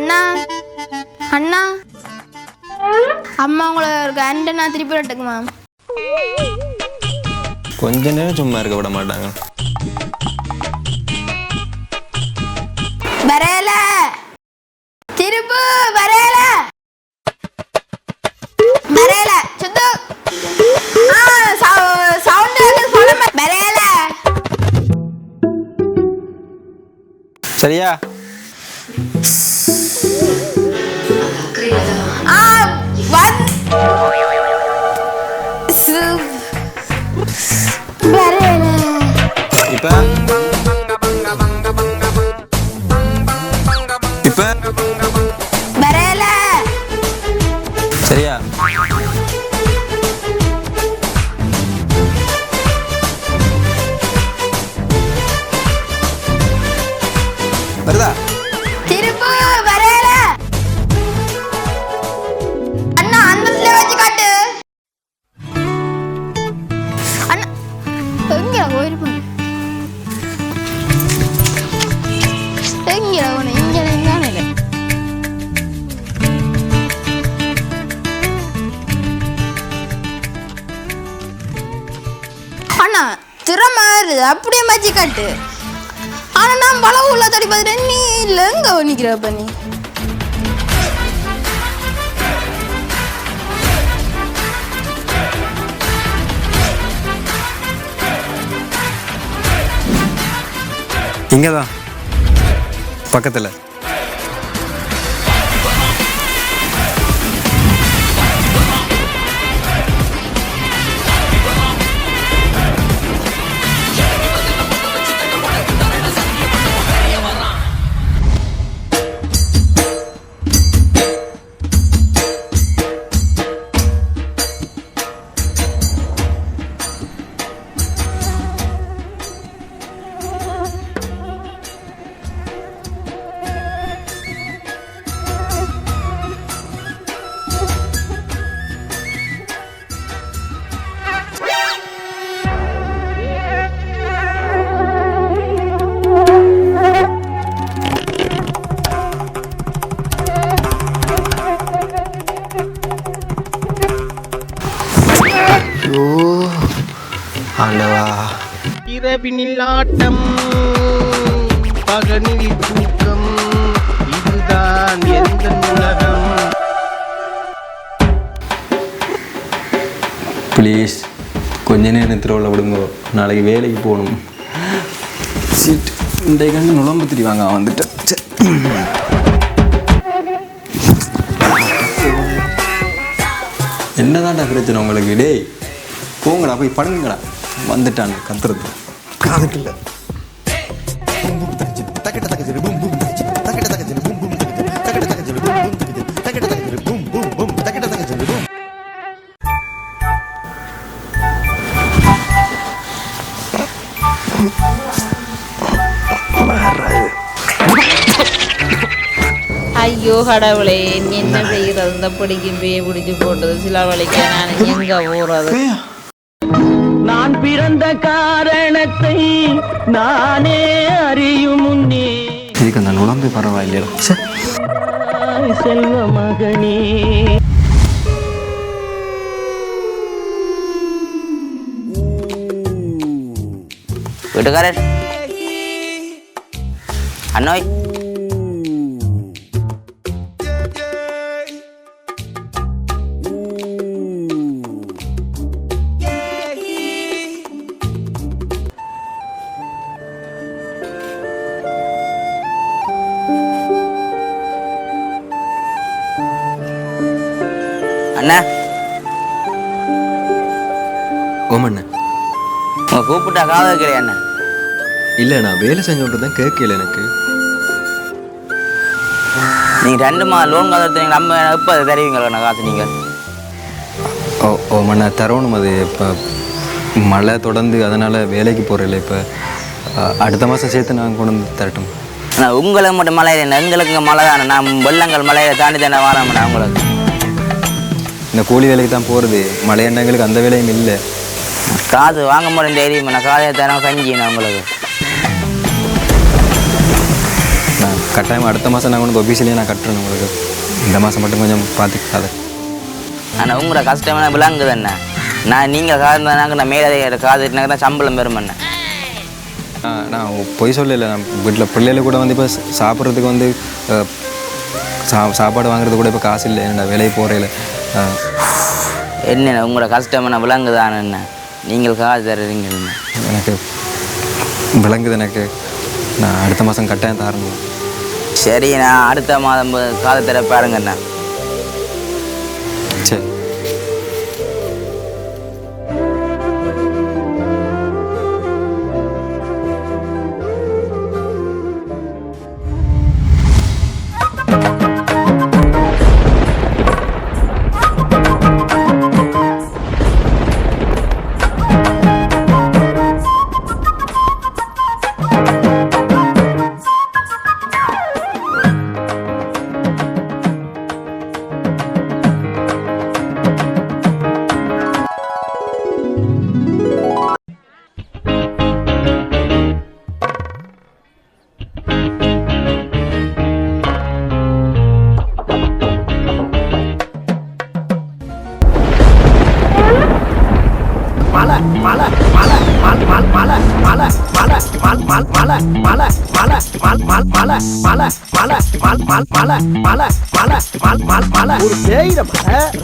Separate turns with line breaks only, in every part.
அண்ணா அண்ணா அம்மா உங்களை ஒரு கண்ட நான் திருப்பி விட்டுக்குமா?
கொஞ்ச நேரம் சும்மா இருக்க விட மாட்டாங்க.
வரல திருப்பு வரல வரல சுத்து சவுண்ட் சொல்ல வரல.
சரியா? இப்ப
வரல
சரியா? வருதா?
திருப்பு வரல அண்ணா அந்தத்துல வச்சு காட்டு. அண்ணா எங்க போயிருப்பாங்க? எங்க போன இங்க எங்கானே அண்ணா திறமை அப்படியே மச்சி காட்டு. ஆனா நான் பழவு உள்ள தடி பார்த்துட்டேன். நீ இல்லை எங்க நிக்கிறப்ப நீ
இங்கதான் பக்கத்துல.
இரவினில் ஆட்டம் பகலில் தூக்கம் இதுதான் எந்த உலகம்.
ப்ளீஸ் கொஞ்ச நேரத்தில் உள்ள விடுங்க, நாளைக்கு வேலைக்கு போகணும். சீட் இன்றைக்கு கண்டு நுழம்பு திரிவாங்க வந்துட்டு. என்னதான்டா பிரச்சனை உங்களுக்கு? டேய் போங்கடா, போய் படுங்கடா. வந்துட்டாங்க கத்துறது காதுக்கு இல்லை.
ஐயோ கடவுளே, என்ன செய்கிறது? இந்த பிடிக்கும் பேய பிடிச்சு போட்டது சில வழிக்க நான் எங்க போறது?
நான் பிறந்த காரணத்தை நானே அறியும் முன்னே
இதுக்கு அந்த நுழம்பு பரவாயில்லையா?
செல்வ மகனே,
வீட்டுக்காரர் அண்ணோய் அண்ணா.
ஓமண்ணா
உங்க கூப்பிட்டா காதல் கிடையாது அண்ணா.
இல்லை, நான் வேலை செஞ்சோட்டு தான் கேட்கல எனக்கு.
நீங்கள் 2 மாதம் லோன் காசு எடுத்தீங்க, நம்ம எப்போ அதை தருவீங்களா காசு நீங்கள்?
ஓமண்ணா தரணும். அது இப்போ மழை தொடர்ந்து அதனால் வேலைக்கு போகிறதில்ல. இப்போ அடுத்த மாதம் சேர்த்து நான் கொண்டு வந்து தரட்டும்.
ஆனால் உங்களுக்கு மட்டும் மழை இல்லை, எங்களுக்கு இங்கே மழை தானே. நான் வெள்ளங்கள் மழையை தாண்டி தானே வரேன் உங்களுக்கு.
இந்த கூலி வேலைக்கு தான் போகிறது, மழையண்டங்களுக்கு அந்த வேலையும் இல்லை.
காசு வாங்க முடியும் தெரியுமா? நான் காலையை தரேன் கஞ்சி நான் உங்களுக்கு.
கட்டாயம் அடுத்த மாதம் நான் கொண்டு ஆஃபீஸ்லேயே நான் கட்டுறேன் உங்களுக்கு. இந்த மாதம் மட்டும் கொஞ்சம் பார்த்துக்காது.
ஆனால் உங்களோட கஷ்டமான விளங்குது என்ன. நான் நீங்கள் காதுனாக்க நான் மேலே காதுனாக்க தான் சம்பளம் பெறும் என்ன.
நான் பொய் சொல்லலை. நான் வீட்டில் பிள்ளைகளை கூட வந்து இப்போ சாப்பிட்றதுக்கு வந்து சாப்பாடு வாங்குறது கூட இப்போ காசு இல்லை. என்னடா வேலையை போகிறேன்.
என்ன உங்களோட கஷ்டமான விளங்குதான என்ன. நீங்கள் காசு தருறீங்க.
எனக்கு விளங்குது. எனக்கு நான் அடுத்த மாதம் கட்டாயம் தரணும்.
சரி, நான் அடுத்த மாதம் காது தர பாருங்கண்ணா.
சரி.
ஒரு பேயிட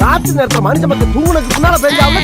ராத்திரி நேரத்தில் மனுஷ மக்கள் தூங்குனதுக்கு முன்னால பெஞ்சாம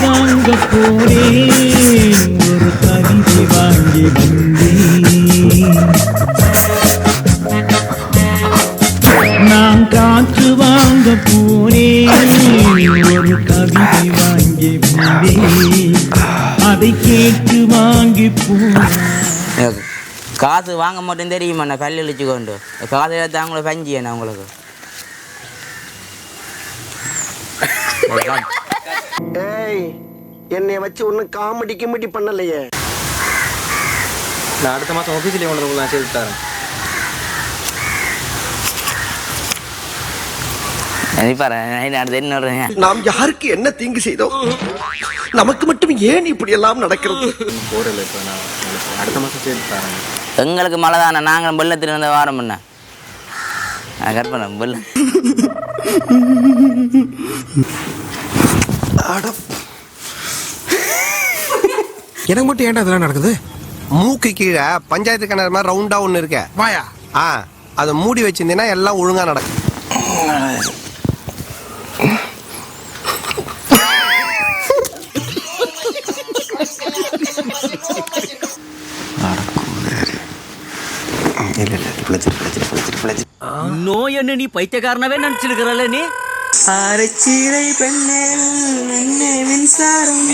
வாங்க போறேன் ஒரு கவிதை வாங்கி நான் காற்று வாங்க போறேன் ஒரு கவிதை வாங்கி அதை கேட்டு வாங்கி போறேன்.
காசு வாங்க மட்டும் தெரியுமா. நான் பல்லு இழிச்சு கொண்டு காசு எடுத்து அவங்கள பஞ்சியண்ணா உங்களுக்கு.
ஏய், என்னை வச்சு ஒன்னும் காமெடி கிமெடி பண்ணலையே.
நான் அடுத்த மாதம் ஆஃபீஸ்லேயே கொண்டு நான் சேர்த்து தரேன்.
நாம் யாருக்கு என்ன தீங்கு செய்தோம்? நமக்கு மட்டும் ஏன் இப்படி எல்லாம் நடக்கிறது?
போறல இப்போ நான் அடுத்த மாதம் சேர்த்து தரேன்.
எங்களுக்கு மழை தானே. நாங்கள் வெள்ளத்தில் இருந்த வாரம் பண்ண கற்பனை வெள்ளம்.
எனக்கு மட்டும் ஏன்டா இதெல்லாம் நடக்குது? மூக்கு கீழே பஞ்சாயத்து கிணறு மாதிரி ரவுண்டா ஒண்ணு இருக்க வாயா. அதை மூடி வச்சிருந்தீங்கன்னா எல்லாம் ஒழுங்கா நடக்கும்.
நோய் என்ன நீ பைத்தியக்காரனவே நினைச்சிருக்கிறல்ல நீ.
அரைச்சீரை பெண்ணே மின்சாரம்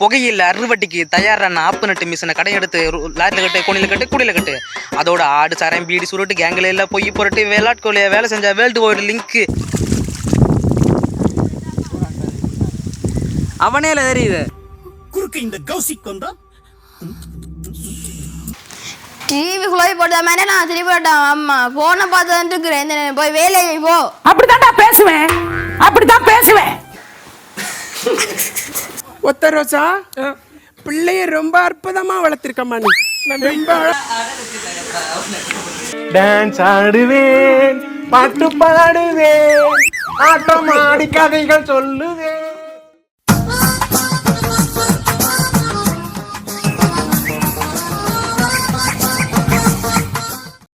புகையில அறுவட்டிக்கு தயாரான ஆப்பு நட்டு மிஷினை கடை எடுத்து லாரியில் கட்டு கோணில கட்டு குடியில கட்டு அதோட ஆடு சாரம் பீடி சுருட்டு கேங்கில எல்லாம் பொய் புரட்டு விளையாட்டுக்கோழிய வேலை செஞ்ச வேர்ல்டு வைடு லிங்க் அவனே தெரியுது
குறுக்கு இந்த கௌசிக் வந்தா
டிவி குழாய் போட்ட மாதிரி நான் திருப்பி போட்டேன் அம்மா போனை பார்த்து இருக்கிறேன் போய் வேலையை போ.
அப்படித்தான்டா பேசுவேன், அப்படித்தான் பேசுவேன்.
ஒத்த ரோசா பிள்ளைய ரொம்ப அற்புதமா வளர்த்திருக்கம்மா நீ. டான்ஸ் ஆடுவேன், பாட்டு பாடுவேன், ஆட்டம் ஆடி கதைகள் சொல்லுவேன்.